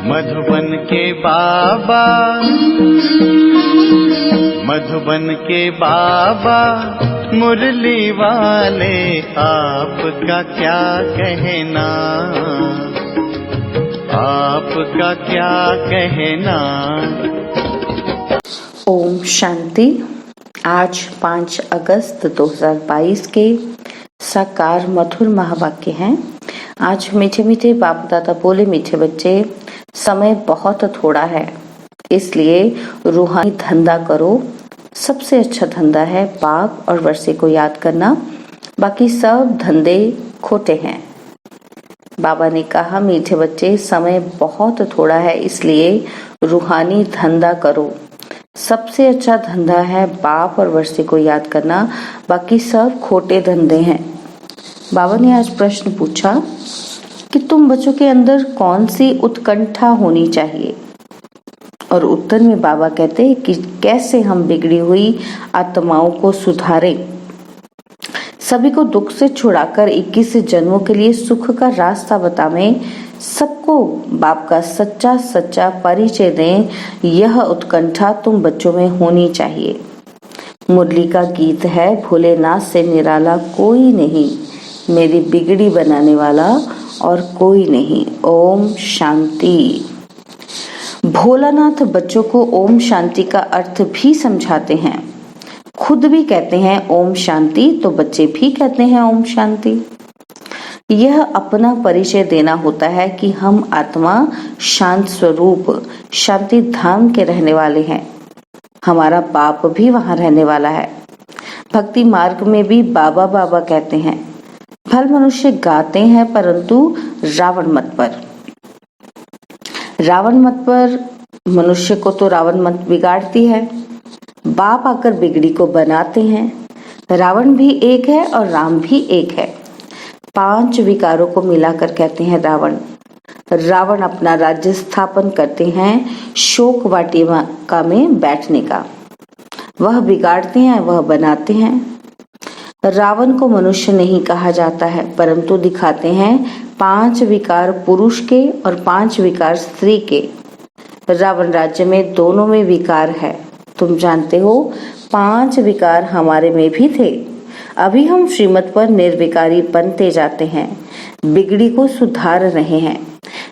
मधुबन के बाबा, मधुबन के बाबा मुरली वाले, आपका क्या कहना, आपका क्या कहना। ओम शांति। आज 5 अगस्त 2022 के साकार मधुर महावाक्य हैं। आज मीठे मीठे बाप दादा बोले, मीठे बच्चे, समय बहुत थोड़ा है, इसलिए रूहानी धंधा करो। सबसे अच्छा धंधा है बाप और वर्षे को याद करना, बाकी सब धंधे खोटे हैं। बाबा ने कहा, मीठे बच्चे, समय बहुत थोड़ा है, इसलिए रूहानी धंधा करो। सबसे अच्छा धंधा है बाप और वर्षे को याद करना, बाकी सब खोटे धंधे हैं। बाबा ने आज प्रश्न पूछा कि तुम बच्चों के अंदर कौन सी उत्कंठा होनी चाहिए, और उत्तर में बाबा कहते हैं कि कैसे हम बिगड़ी हुई आत्माओं को सुधारें, सभी को दुख से छुड़ाकर 21 जन्मों के लिए सुख का रास्ता बतावें, सबको बाप का सच्चा सच्चा परिचय दें। यह उत्कंठा तुम बच्चों में होनी चाहिए। मुरली का गीत है, भोलेनाथ से निराला कोई नहीं, मेरी बिगड़ी बनाने वाला और कोई नहीं। ओम शांति। भोलानाथ बच्चों को ओम शांति का अर्थ भी समझाते हैं, खुद भी कहते हैं ओम शांति, तो बच्चे भी कहते हैं ओम शांति। यह अपना परिचय देना होता है कि हम आत्मा शांत स्वरूप शांति धाम के रहने वाले हैं। हमारा बाप भी वहां रहने वाला है। भक्ति मार्ग में भी बाबा बाबा कहते हैं। भल मनुष्य गाते हैं, परंतु रावण मत पर। रावण मत पर मनुष्य को तो रावण मत बिगाड़ती है, बाप आकर बिगड़ी को बनाते हैं। रावण भी एक है और राम भी एक है। 5 विकारों को मिलाकर कहते हैं रावण। रावण अपना राज्य स्थापन करते हैं शोक वाटिका में बैठने का। वह बिगाड़ते हैं, वह बनाते हैं। रावण को मनुष्य नहीं कहा जाता है, परंतु दिखाते हैं 5 विकार पुरुष के और 5 विकार स्त्री के। रावण राज्य में दोनों में विकार है। तुम जानते हो 5 विकार हमारे में भी थे। अभी हम श्रीमत पर निर्विकारी बनते जाते हैं, बिगड़ी को सुधार रहे हैं।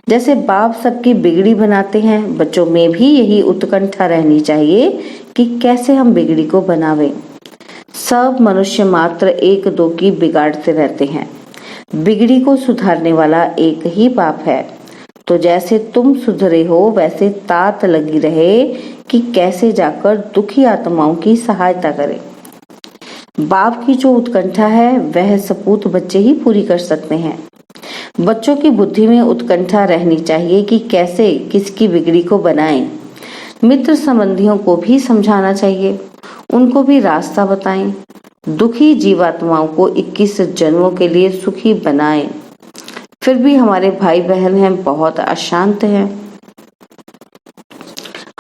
जैसे बाप सबकी बिगड़ी बनाते हैं, बच्चों में भी यही उत्कंठा रहनी चाहिए कि कैसे हम बिगड़ी को बनावें। सब मनुष्य मात्र 1-2 की बिगाड़ते रहते हैं। बिगड़ी को सुधारने वाला एक ही बाप है। तो जैसे तुम सुधरे हो, वैसे तात लगी रहे कि कैसे जाकर दुखी आत्माओं की सहायता करें। बाप की जो उत्कंठा है, वह सपूत बच्चे ही पूरी कर सकते हैं। बच्चों की बुद्धि में उत्कंठा रहनी चाहिए कि कैसे किसकी बिगड़ी को बनाएं। मित्र संबंधियों को भी समझाना चाहिए, उनको भी रास्ता बताएं। दुखी जीवात्माओं को 21 जन्मों के लिए सुखी बनाएं। फिर भी हमारे भाई बहन हैं, बहुत अशांत हैं।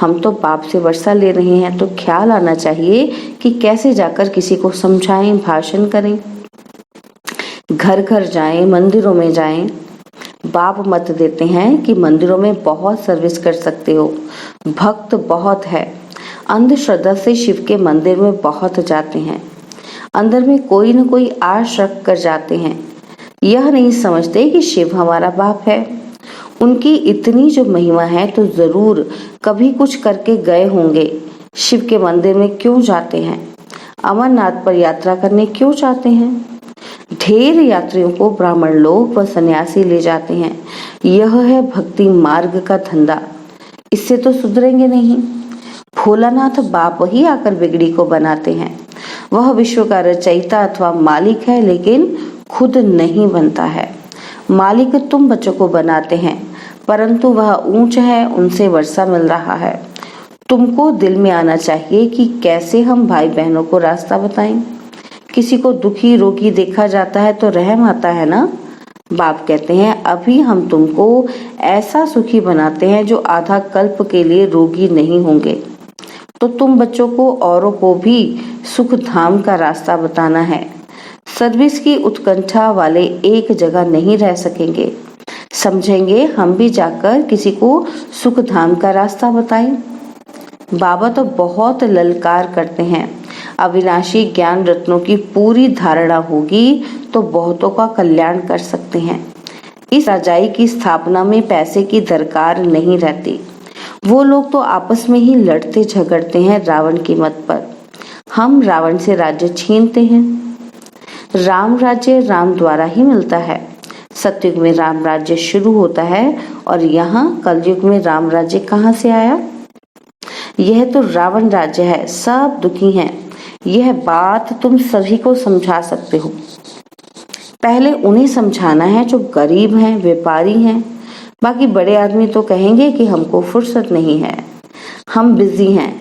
हम तो बाप से वर्षा ले रहे हैं, तो ख्याल आना चाहिए कि कैसे जाकर किसी को समझाएं, भाषण करें। घर घर जाएं, मंदिरों में जाएं। बाप मत देते हैं कि मंदिरों में बहुत सर्विस कर सकते हो, भक्त बहुत है। अंधश्रद्धा से शिव के मंदिर में बहुत जाते हैं। अंदर में कोई न कोई आश रख कर जाते हैं। यह नहीं समझते कि शिव हमारा बाप है। उनकी इतनी जो महिमा है, तो जरूर कभी कुछ करके गए होंगे। शिव के मंदिर में क्यों जाते हैं? अमरनाथ पर यात्रा करने क्यों जाते हैं? ढेर यात्रियों को ब्राह्मण लोग व सन्यासी ले जाते हैं। यह है भक्ति मार्ग का धंधा। इससे तो सुधरेंगे नहीं। भोलानाथ बाप ही आकर बिगड़ी को बनाते हैं। वह विश्व का रचयिता अथवा मालिक है, लेकिन खुद नहीं बनता है। मालिक तुम बच्चों को बनाते हैं, परंतु वह ऊंच है, उनसे वर्षा मिल रहा है। तुमको दिल में आना चाहिए कि कैसे हम भाई बहनों को रास्ता बताएं। किसी को दुखी रोगी देखा जाता है तो रहम आता है ना। बाप कहते हैं, अभी हम तुमको ऐसा सुखी बनाते हैं जो आधा कल्प के लिए रोगी नहीं होंगे। तो तुम बच्चों को औरों को भी सुख धाम का रास्ता बताना है। सर्विस की उत्कंठा वाले एक जगह नहीं रह सकेंगे। समझेंगे हम भी जाकर किसी को सुख धाम का रास्ता बताएं। बाबा तो बहुत ललकार करते हैं। अविनाशी ज्ञान रत्नों की पूरी धारणा होगी तो बहुतों का कल्याण कर सकते हैं। इस राजाई की स्थापना में पैसे की दरकार नहीं रहती। वो लोग तो आपस में ही लड़ते झगड़ते हैं रावण की मत पर। हम रावण से राज्य छीनते हैं। राम राज्य राम द्वारा ही मिलता है। सतयुग में राम राज्य शुरू होता है और यहाँ कलयुग में राम राज्य कहाँ से आया? यह तो रावण राज्य है, सब दुखी हैं। यह बात तुम सभी को समझा सकते हो। पहले उन्हें समझाना है जो गरीब हैं, व्यापारी हैं। बाकी बड़े आदमी तो कहेंगे कि हमको फुर्सत नहीं है, हम बिजी हैं।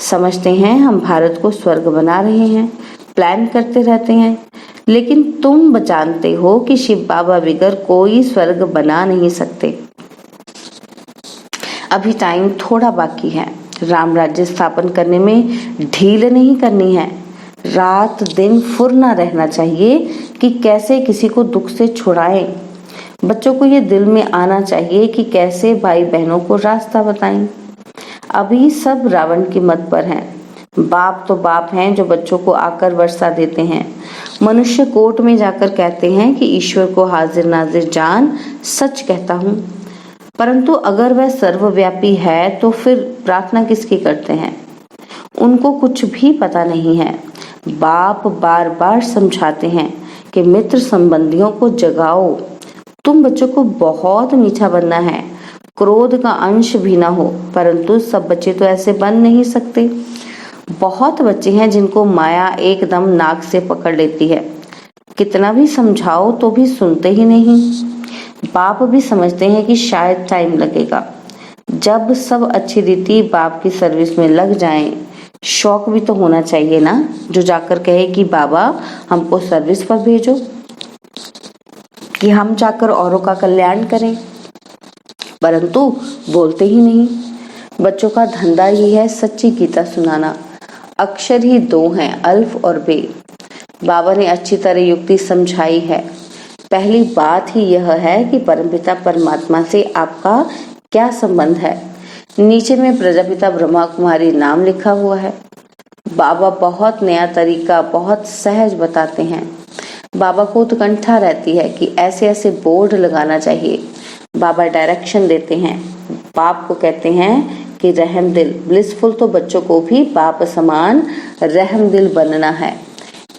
समझते हैं हम भारत को स्वर्ग बना रहे हैं, प्लान करते रहते हैं। लेकिन तुम जानते हो कि शिव बाबा बगैर कोई स्वर्ग बना नहीं सकते। अभी टाइम थोड़ा बाकी है। राम राज्य स्थापन करने में ढील नहीं करनी है। रात दिन फुर्ना रहना चाहिए कि कैसे किसी को दुख से छुड़ाएं। बच्चों को ये दिल में आना चाहिए कि कैसे भाई बहनों को रास्ता बताएं। अभी सब रावण की मत पर हैं। बाप तो बाप हैं जो बच्चों को आकर वर्षा देते हैं। मनुष्य कोर्ट में जाकर कहते हैं कि ईश्वर को हाजिर नाजिर जान सच कहता हूँ। परंतु अगर वह सर्वव्यापी है तो फिर प्रार्थना किसकी करते हैं? उनको कुछ भी पता नहीं है। बाप बार बार समझाते हैं कि मित्र संबंधियों को जगाओ। तुम बच्चों को बहुत मीठा बनना है, क्रोध का अंश भी ना हो। परंतु सब बच्चे तो ऐसे बन नहीं सकते। बहुत बच्चे हैं जिनको माया एकदम नाक से पकड़ लेती है। कितना भी समझाओ तो भी सुनते ही नहीं। बाप भी समझते हैं कि शायद टाइम लगेगा। जब सब अच्छी रीति बाप की सर्विस में लग जाएं, शौक भी तो होना चाहिए ना, जो जाकर कहे कि बाबा हमको सर्विस पर भेजो, कि हम जाकर औरों का कल्याण करें। परंतु बोलते ही नहीं। बच्चों का धंधा ही है सच्ची गीता सुनाना। अक्षर ही दो हैं, अल्फ और बे। बाबा ने अच्छी तरह युक्ति समझाई है। पहली बात ही यह है कि परमपिता परमात्मा से आपका क्या संबंध है। नीचे में प्रजापिता ब्रह्मा कुमारी नाम लिखा हुआ है। बाबा बहुत नया तरीका बहुत सहज बताते हैं। बाबा को उत्कंठा रहती है कि ऐसे ऐसे बोर्ड लगाना चाहिए। बाबा डायरेक्शन देते हैं। बाप को कहते हैं कि रहम दिल ब्लिसफुल, तो बच्चों को भी बाप समान रहम दिल बनना है।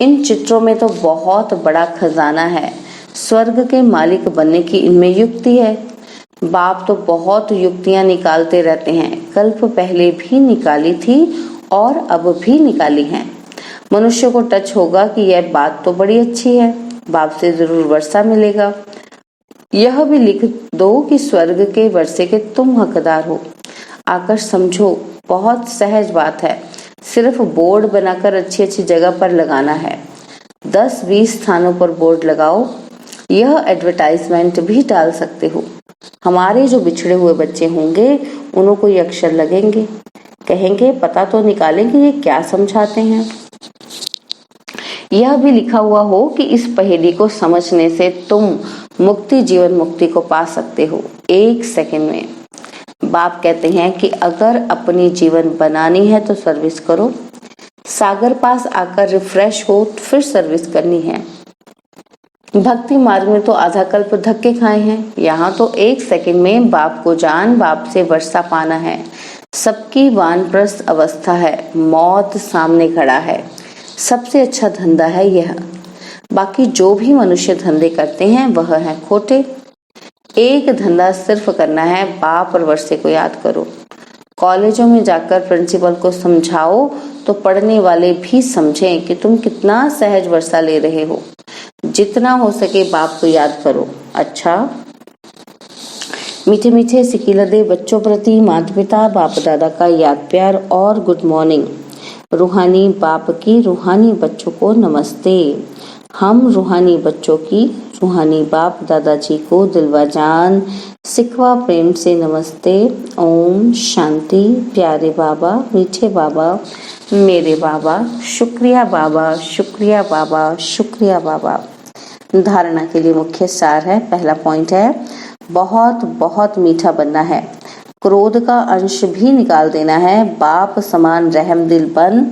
इन चित्रों में तो बहुत बड़ा खजाना है। स्वर्ग के मालिक बनने की इनमें युक्ति है। बाप तो बहुत युक्तियां निकालते रहते हैं। कल्प पहले भी निकाली थी और अब भी निकाली हैं। मनुष्य को टच होगा कि यह बात तो बड़ी अच्छी है, बाप से जरूर वर्षा मिलेगा। यह भी लिख दो कि स्वर्ग के वर्षे के तुम हकदार हो। आकर समझो, बहुत सहज बात है। सिर्फ बोर्ड बनाकर अच्छी अच्छी जगह पर लगाना है। 10-20 स्थानों पर बोर्ड लगाओ। यह एडवर्टाइजमेंट भी डाल सकते हो। हमारे जो बिछड़े हुए बच्चे होंगे उन्हों को ये अक्षर लगेंगे, कहेंगे पता तो निकालें कि ये क्या समझाते हैं। यह भी लिखा हुआ हो कि इस पहेली को समझने से तुम मुक्ति, जीवन मुक्ति को पा सकते हो 1 सेकंड में। बाप कहते हैं कि अगर अपनी जीवन बनानी है तो सर्विस करो। सागर पास आकर रिफ्रेश हो फिर सर्विस करनी है। भक्ति मार्ग में तो आधा कल्प धक्के खाए हैं। यहाँ तो 1 सेकंड में बाप को जान, बाप से वर्षा पाना है। सबकी वानप्रस्थ अवस्था है, मौत सामने खड़ा है। सबसे अच्छा धंधा है यह। बाकी जो भी मनुष्य धंधे करते हैं वह है खोटे। एक धंधा सिर्फ करना है, बाप और वर्षे को याद करो। कॉलेजों में जाकर प्रिंसिपल को समझाओ तो पढ़ने वाले भी समझें कि तुम कितना सहज वर्षा ले रहे हो। जितना हो सके बाप को याद करो। अच्छा, मीठे मीठे सिकिलदे बच्चों प्रति माता पिता बाप दादा का याद प्यार और गुड मॉर्निंग। रूहानी बाप की रूहानी बच्चों को नमस्ते। हम रूहानी बच्चों की रूहानी बाप दादाजी को दिलवा जान सिखवा प्रेम से नमस्ते। ओम शांति। प्यारे बाबा, मीठे बाबा, मेरे बाबा, शुक्रिया बाबा, शुक्रिया बाबा, शुक्रिया बाबा। धारणा के लिए मुख्य सार है। पहला पॉइंट है, बहुत बहुत मीठा बनना है, क्रोध का अंश भी निकाल देना है, बाप समान रहम दिल बन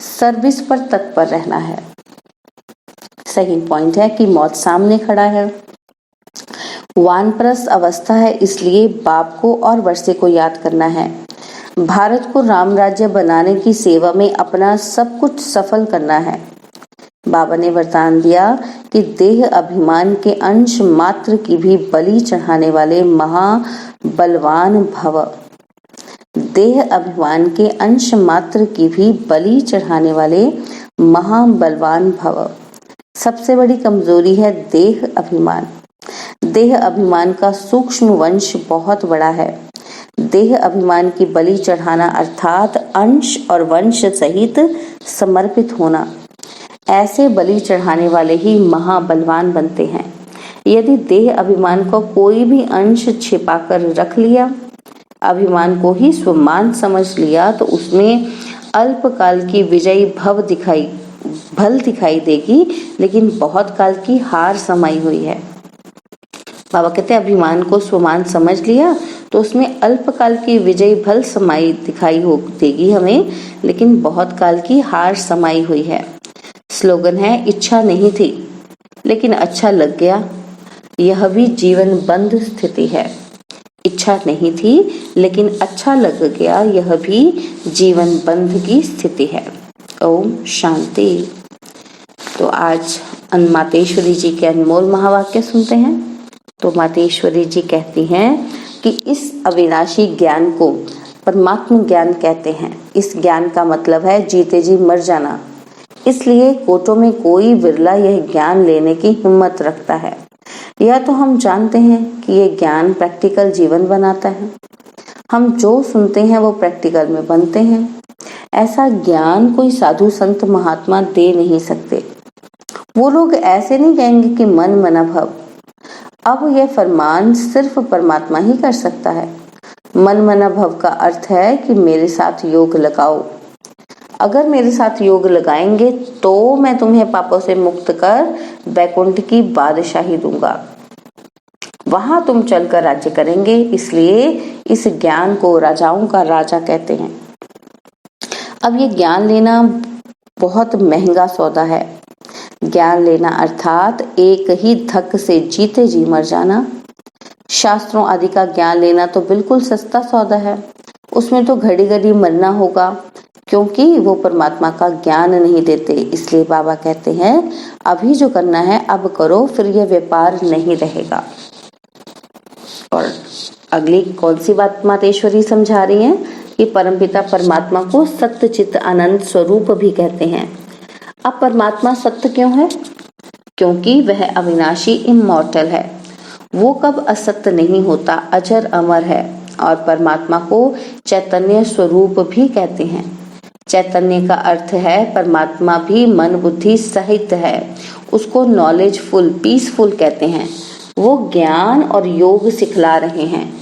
सर्विस पर तत्पर रहना है। सेकंड पॉइंट है कि मौत सामने खड़ा है, वानप्रस्थ अवस्था है, इसलिए बाप को और वर्षे को याद करना है। भारत को राम राज्य बनाने की सेवा में अपना सब कुछ सफल करना है। बाबा ने वरदान दिया कि देह अभिमान के अंश मात्र की भी बलि चढ़ाने वाले महाबलवान भव। देह अभिमान के अंश मात्र की भी बलि चढ़ाने वाले महाबलवान भव। सबसे बड़ी कमजोरी है देह अभिमान। देह अभिमान का सूक्ष्म वंश बहुत बड़ा है। देह अभिमान की बलि चढ़ाना अर्थात अंश और वंश सहित समर्पित होना। ऐसे बलि चढ़ाने वाले ही महाबलवान बनते हैं। यदि देह अभिमान को कोई भी अंश छिपाकर रख लिया, अभिमान को ही स्वमान समझ लिया, तो उसमें अल्पकाल की विजयी भल दिखाई देगी, लेकिन बहुत काल की हार समाई हुई है। बाबा कहते हैं अभिमान को स्वमान समझ लिया तो उसमें अल्पकाल की विजयी भल समाई दिखाई हो देगी हमें, लेकिन बहुत काल की हार समाई हुई है। स्लोगन है, इच्छा नहीं थी लेकिन अच्छा लग गया, यह भी जीवन बंद स्थिति है। इच्छा नहीं थी लेकिन अच्छा लग गया, यह भी जीवन बंध की स्थिति है। ओम शांति। तो आज मातेश्वरी जी के अनमोल महावाक्य सुनते हैं। तो मातेश्वरी जी कहती हैं कि इस अविनाशी ज्ञान को परमात्म ज्ञान कहते हैं। इस ज्ञान का मतलब है जीते जी मर जाना। इसलिए कोटों में कोई विरला यह ज्ञान लेने की हिम्मत रखता है। यह तो हम जानते हैं कि यह ज्ञान प्रैक्टिकल जीवन बनाता है। हम जो सुनते हैं वो प्रैक्टिकल में बनते हैं। ऐसा ज्ञान कोई साधु संत महात्मा दे नहीं सकते। वो लोग ऐसे नहीं कहेंगे कि मन मना भव। अब यह फरमान सिर्फ परमात्मा ही कर सकता है। मन मना भव का अर्थ है कि मेरे साथ योग लगाओ। अगर मेरे साथ योग लगाएंगे तो मैं तुम्हें पापों से मुक्त कर वैकुंठ की बादशाही दूंगा, वहां तुम चलकर राज्य करेंगे। इसलिए इस ज्ञान को राजाओं का राजा कहते हैं। अब ये ज्ञान लेना बहुत महंगा सौदा है। ज्ञान लेना अर्थात एक ही धक से जीते जी मर जाना। शास्त्रों आदि का ज्ञान लेना तो बिल्कुल सस्ता सौदा है। उसमें तो घड़ी घड़ी मरना होगा, क्योंकि वो परमात्मा का ज्ञान नहीं देते। इसलिए बाबा कहते हैं अभी जो करना है अब करो, फिर यह व्यापार नहीं रहेगा। और अगली कौन सी बात मातेश्वरी समझा रही हैं कि परमपिता परमात्मा को सत्य चित्त आनंद स्वरूप भी कहते हैं। अब परमात्मा सत्य क्यों है? क्योंकि वह अविनाशी इमॉर्टल है। वो कब असत्य नहीं होता, अजर अमर है। और परमात्मा को चैतन्य स्वरूप भी कहते हैं। चैतन्य का अर्थ है परमात्मा भी मन बुद्धि सहित है। उसको नॉलेजफुल पीसफुल कहते हैं। वो ज्ञान और योग सिखला रहे हैं,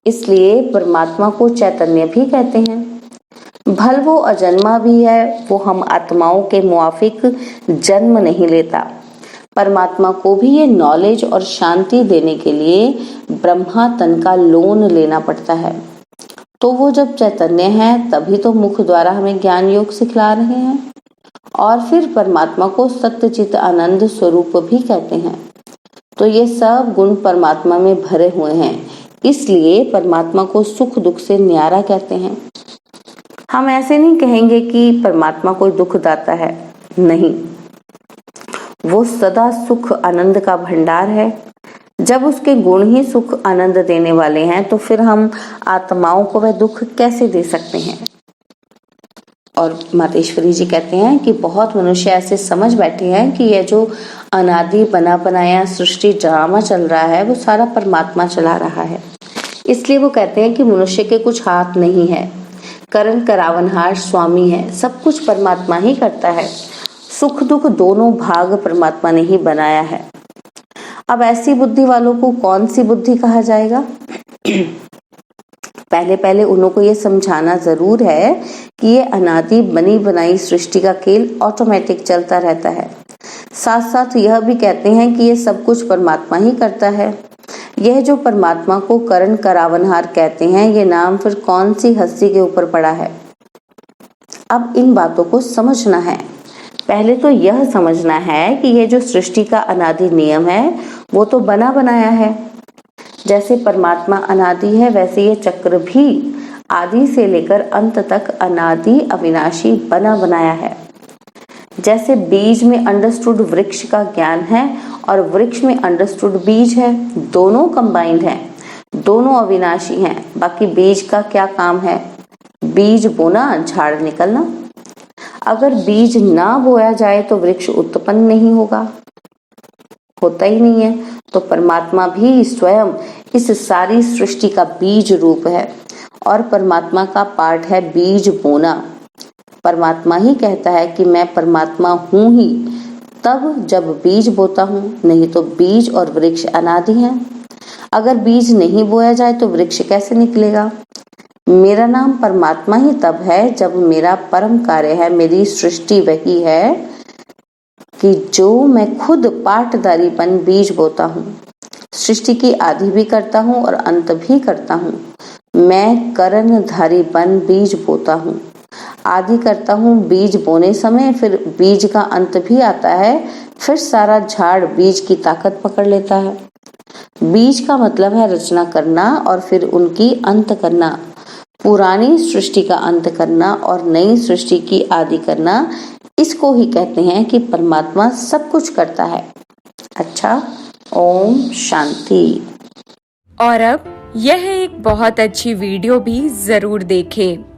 इसलिए परमात्मा को चैतन्य भी कहते हैं। भल वो अजन्मा भी है, वो हम आत्माओं के मुआफिक जन्म नहीं लेता। परमात्मा को भी ये नॉलेज और शांति देने के लिए ब्रह्मा तन का लोन लेना पड़ता है। तो वो जब चैतन्य है तभी तो मुख द्वारा हमें ज्ञान योग सिखला रहे हैं। और फिर परमात्मा को सत्य चित्त आनंद स्वरूप भी कहते हैं। तो ये सब गुण परमात्मा में भरे हुए हैं, इसलिए परमात्मा को सुख दुख से न्यारा कहते हैं। हम ऐसे नहीं कहेंगे कि परमात्मा कोई दुख दाता है, नहीं, वो सदा सुख आनंद का भंडार है। जब उसके गुण ही सुख आनंद देने वाले हैं तो फिर हम आत्माओं को वह दुख कैसे दे सकते हैं। और मातेश्वरी जी कहते हैं कि बहुत मनुष्य ऐसे समझ बैठे हैं कि यह जो अनादि बना बनाया सृष्टि ड्रामा चल रहा है वो सारा परमात्मा चला रहा है। इसलिए वो कहते हैं कि मनुष्य के कुछ हाथ नहीं है, करण करावनहार स्वामी है, सब कुछ परमात्मा ही करता है। सुख दुख दोनों भाग परमात्मा ने ही बनाया है। अब ऐसी बुद्धि वालों को कौन सी बुद्धि कहा जाएगा? पहले पहले उनको ये समझाना जरूर है कि ये अनादि बनी बनाई सृष्टि का खेल ऑटोमेटिक चलता रहता है। साथ साथ यह भी कहते हैं कि ये सब कुछ परमात्मा ही करता है। यह जो परमात्मा को करण करावनहार कहते हैं, ये नाम फिर कौन सी हस्ती के ऊपर पड़ा है? अब इन बातों को समझना है। पहले तो यह समझना है कि यह जो सृष्टि का अनादि नियम है वो तो बना बनाया है। जैसे परमात्मा अनादि है, वैसे ये चक्र भी आदि से लेकर अंत तक अनादि अविनाशी बना बनाया है। जैसे बीज में अंडरस्टूड वृक्ष का ज्ञान है और वृक्ष में अंडरस्टूड बीज है, दोनों कंबाइंड हैं, दोनों अविनाशी हैं। बाकी बीज का क्या काम है? बीज बोना, झाड़ निकलना। अगर बीज ना बोया जाए तो वृक्ष उत्पन्न नहीं होगा, होता ही नहीं है। तो परमात्मा भी स्वयं इस सारी सृष्टि का बीज रूप है और परमात्मा का पार्ट है बीज बोना। परमात्मा ही कहता है कि मैं परमात्मा हूं ही तब जब बीज बोता हूं, नहीं तो बीज और वृक्ष अनादि हैं। अगर बीज नहीं बोया जाए तो वृक्ष कैसे निकलेगा? मेरा नाम परमात्मा ही तब है जब मेरा परम कार्य है, मेरी सृष्टि वही है कि जो मैं खुद पाटदारीपन बीज बोता हूँ, सृष्टि की आदि भी करता हूँ और अंत भी करता हूँ। मैं करणधारीपन बीज बोता हूँ, आदि करता हूँ बीज बोने समय, फिर बीज का अंत भी आता है, फिर सारा झाड़ बीज की ताकत पकड़ लेता है। बीज का मतलब है रचना करना और फिर उनकी अंत करना, पुरानी सृष्टि का अंत करना और नई सृष्टि की आदि करना। इसको ही कहते हैं कि परमात्मा सब कुछ करता है। अच्छा, ओम शांति। और अब यह एक बहुत अच्छी वीडियो भी जरूर देखें।